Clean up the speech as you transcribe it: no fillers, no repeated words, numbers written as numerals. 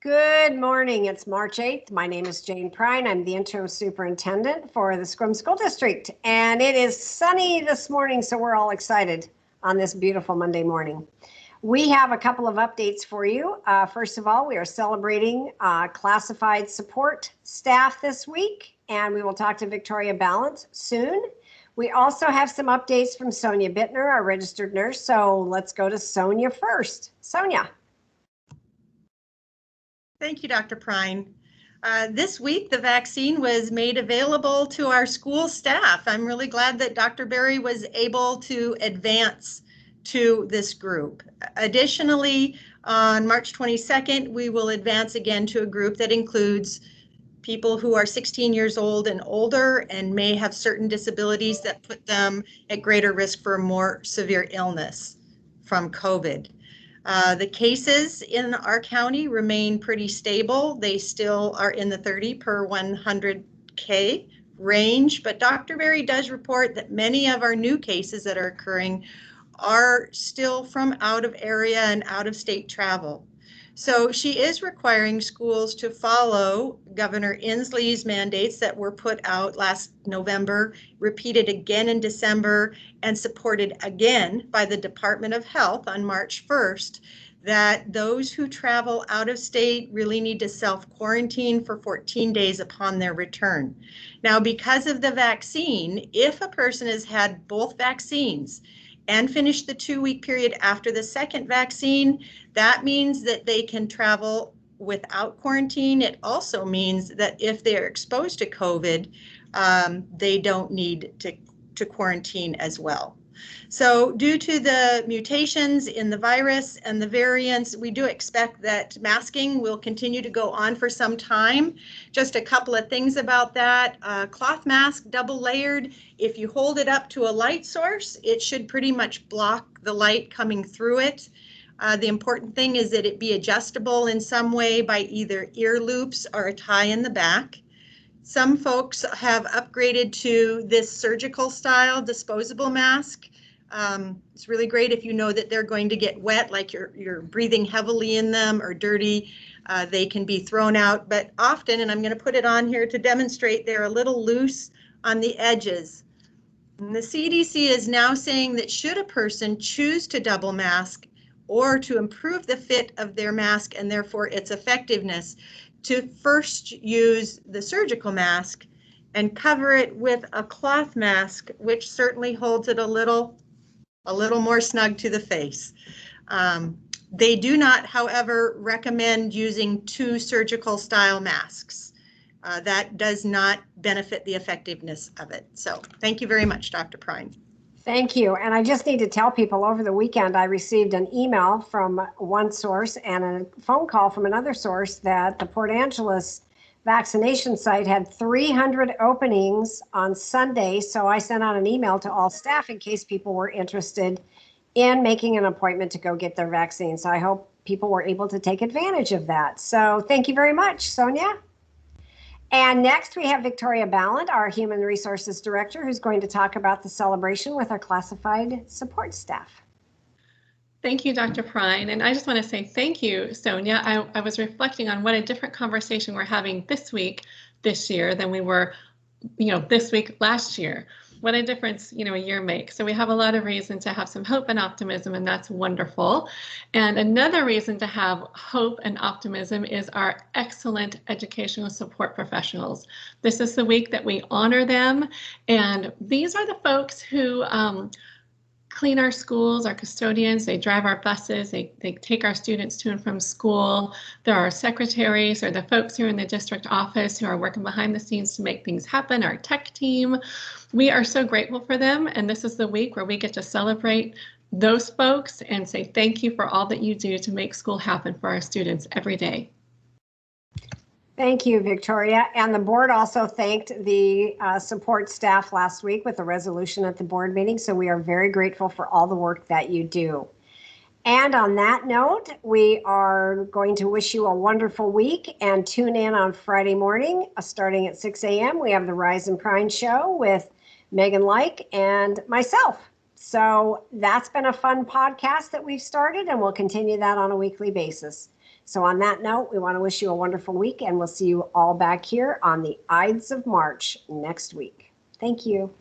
Good morning. It's March 8th. My name is Jane Prine. I'm the interim superintendent for the Scrum School District. And it is sunny this morning, so we're all excited on this beautiful Monday morning. We have a couple of updates for you. First of all, we are celebrating classified support staff this week, and we will talk to Victoria Ballant soon. We also have some updates from Sonia Bittner, our registered nurse. So let's go to Sonia first. Sonia. Thank you, Dr. Prine. This week, the vaccine was made available to our school staff. I'm really glad that Dr. Berry was able to advance to this group. Additionally, on March 22nd, we will advance again to a group that includes people who are 16 years old and older and may have certain disabilities that put them at greater risk for more severe illness from COVID. The cases in our county remain pretty stable. They still are in the 30 per 100K range, but Dr. Berry does report that many of our new cases that are occurring are still from out of area and out of state travel. So she is requiring schools to follow Governor Inslee's mandates that were put out last November, repeated again in December, and supported again by the Department of Health on March 1st, that those who travel out of state really need to self-quarantine for 14 days upon their return. Now, because of the vaccine, if a person has had both vaccines and finished the 2-week period after the second vaccine, that means that they can travel without quarantine. It also means that if they're exposed to COVID, they don't need to quarantine as well. So due to the mutations in the virus and the variants, we do expect that masking will continue to go on for some time. Just a couple of things about that. Cloth mask, double layered. If you hold it up to a light source, it should pretty much block the light coming through it. The important thing is that it be adjustable in some way by either ear loops or a tie in the back. Some folks have upgraded to this surgical style disposable mask. It's really great if you know that they're going to get wet, like you're breathing heavily in them or dirty. They can be thrown out, but often, and I'm going to put it on here to demonstrate, they're a little loose on the edges. And the CDC is now saying that should a person choose to double mask or to improve the fit of their mask and therefore its effectiveness, to first use the surgical mask and cover it with a cloth mask, which certainly holds it a little more snug to the face. They do not, however, recommend using 2 surgical style masks. That does not benefit the effectiveness of it. So thank you very much, Dr. Prine. Thank you. And I just need to tell people, over the weekend, I received an email from one source and a phone call from another source that the Port Angeles vaccination site had 300 openings on Sunday. So I sent out an email to all staff in case people were interested in making an appointment to go get their vaccine. So I hope people were able to take advantage of that. So thank you very much, Sonia. And next we have Victoria Ballant, our Human Resources Director, who's going to talk about the celebration with our classified support staff. Thank you, Dr. Prine. And I just want to say thank you, Sonia. I was reflecting on what a different conversation we're having this year than we were, this week last year. What a difference, a year makes. So we have a lot of reason to have some hope and optimism, and that's wonderful. And another reason to have hope and optimism is our excellent educational support professionals. This is the week that we honor them. And these are the folks who clean our schools, our custodians, they drive our buses, they take our students to and from school. There are secretaries or the folks who are in the district office who are working behind the scenes to make things happen, our tech team. We are so grateful for them, and this is the week where we get to celebrate those folks and say thank you for all that you do to make school happen for our students every day. Thank you, Victoria. And the board also thanked the support staff last week with a resolution at the board meeting. So we are very grateful for all the work that you do. And on that note, we are going to wish you a wonderful week and tune in on Friday morning, starting at 6 a.m. We have the Rise and Prine show with Megan Like and myself. So that's been a fun podcast that we've started, and we'll continue that on a weekly basis. So on that note, we want to wish you a wonderful week, and we'll see you all back here on the Ides of March next week. Thank you.